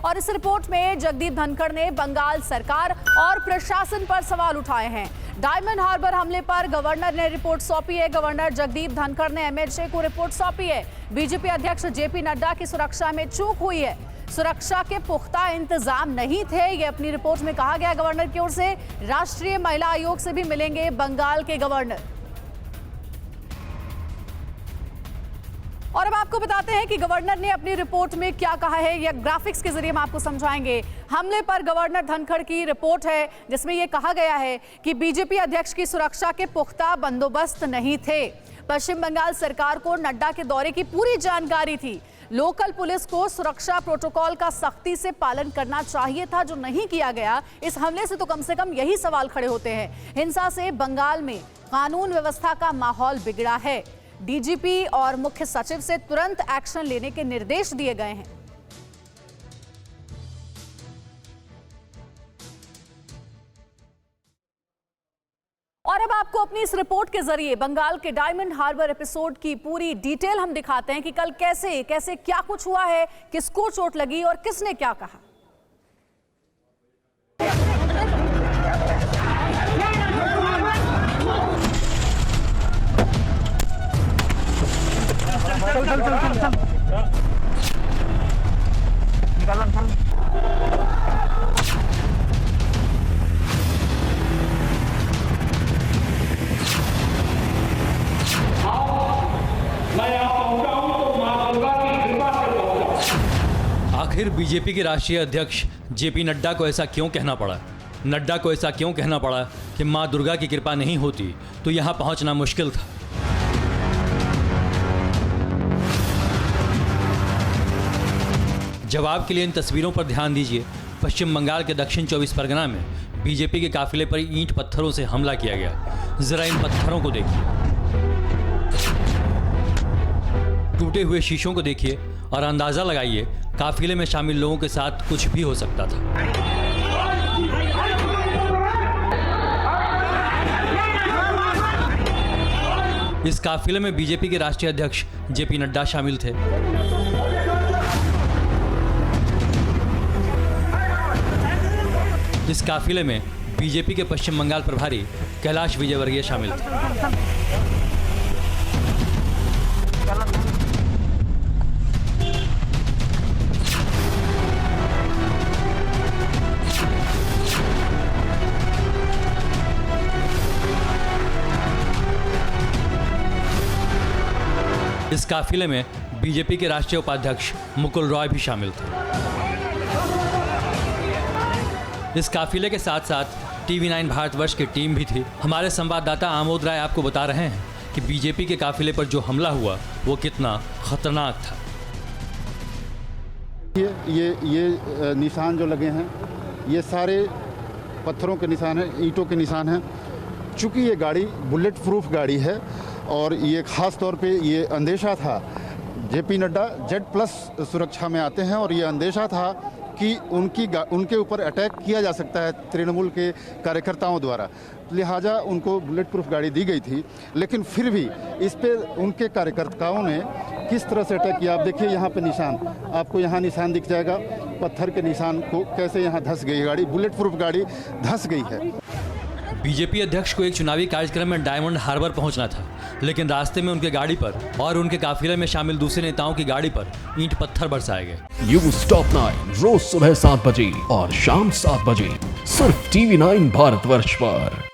और इस रिपोर्ट में जगदीप धनखड़ ने बंगाल सरकार और प्रशासन पर सवाल उठाए हैं। डायमंड हार्बर हमले पर गवर्नर ने रिपोर्ट सौंपी है। गवर्नर जगदीप धनखड़ ने एमएचए को रिपोर्ट सौंपी है। बीजेपी अध्यक्ष जेपी नड्डा की सुरक्षा में चूक हुई है, सुरक्षा के पुख्ता इंतजाम नहीं थे, ये अपनी रिपोर्ट में कहा गया गवर्नर की ओर से। राष्ट्रीय महिला आयोग से भी मिलेंगे बंगाल के गवर्नर। और अब आपको बताते हैं कि गवर्नर ने अपनी रिपोर्ट में क्या कहा है, या ग्राफिक्स के जरिए हम आपको समझाएंगे। हमले पर गवर्नर धनखड़ की रिपोर्ट है जिसमें यह कहा गया है कि बीजेपी अध्यक्ष की सुरक्षा के पुख्ता बंदोबस्त नहीं थे। पश्चिम बंगाल सरकार को नड्डा के दौरे की पूरी जानकारी थी। लोकल पुलिस को सुरक्षा प्रोटोकॉल का सख्ती से पालन करना चाहिए था, जो नहीं किया गया। इस हमले से तो कम से कम यही सवाल खड़े होते हैं। हिंसा से बंगाल में कानून व्यवस्था का माहौल बिगड़ा है। डीजीपी और मुख्य सचिव से तुरंत एक्शन लेने के निर्देश दिए गए हैं। और अब आपको अपनी इस रिपोर्ट के जरिए बंगाल के डायमंड हार्बर एपिसोड की पूरी डिटेल हम दिखाते हैं कि कल कैसे कैसे क्या कुछ हुआ है, किसको चोट लगी और किसने क्या कहा। चल चल चल चल चल निकाल निकाल। आखिर बीजेपी के राष्ट्रीय अध्यक्ष जेपी नड्डा को ऐसा क्यों कहना पड़ा? नड्डा को ऐसा क्यों कहना पड़ा कि मां दुर्गा की कृपा नहीं होती तो यहां पहुंचना मुश्किल था? जवाब के लिए इन तस्वीरों पर ध्यान दीजिए। पश्चिम बंगाल के दक्षिण 24 परगना में बीजेपी के काफिले पर ईंट पत्थरों से हमला किया गया। जरा इन पत्थरों को देखिए, टूटे हुए शीशों को देखिए और अंदाजा लगाइए काफिले में शामिल लोगों के साथ कुछ भी हो सकता था। इस काफिले में बीजेपी के राष्ट्रीय अध्यक्ष जेपी नड्डा शामिल थे। इस काफिले में बीजेपी के पश्चिम बंगाल प्रभारी कैलाश विजयवर्गीय शामिल थे। इस काफिले में बीजेपी के राष्ट्रीय उपाध्यक्ष मुकुल रॉय भी शामिल थे। इस काफिले के साथ साथ TV9 भारतवर्ष की टीम भी थी। हमारे संवाददाता आमोद राय आपको बता रहे हैं कि बीजेपी के काफिले पर जो हमला हुआ वो कितना खतरनाक था। ये निशान जो लगे हैं ये सारे पत्थरों के निशान हैं, ईंटों के निशान हैं। चूँकि ये गाड़ी बुलेट प्रूफ गाड़ी है और ये ख़ास तौर पे ये अंदेशा था, जेपी नड्डा Z+ सुरक्षा में आते हैं और ये अंदेशा था कि उनके ऊपर अटैक किया जा सकता है तृणमूल के कार्यकर्ताओं द्वारा, लिहाजा उनको बुलेट प्रूफ गाड़ी दी गई थी। लेकिन फिर भी इस पे उनके कार्यकर्ताओं ने किस तरह से अटैक किया, आप देखिए यहाँ पे निशान, आपको यहाँ निशान दिख जाएगा पत्थर के निशान को, कैसे यहाँ धंस गई गाड़ी, बुलेट प्रूफ गाड़ी धंस गई है। बीजेपी अध्यक्ष को एक चुनावी कार्यक्रम में डायमंड हार्बर पहुंचना था, लेकिन रास्ते में उनके गाड़ी पर और उनके काफिले में शामिल दूसरे नेताओं की गाड़ी पर ईंट पत्थर बरसाए गए। न्यूज़ टॉप 9 रोज सुबह 7 बजे और शाम 7 बजे सिर्फ TV9 भारतवर्ष पर।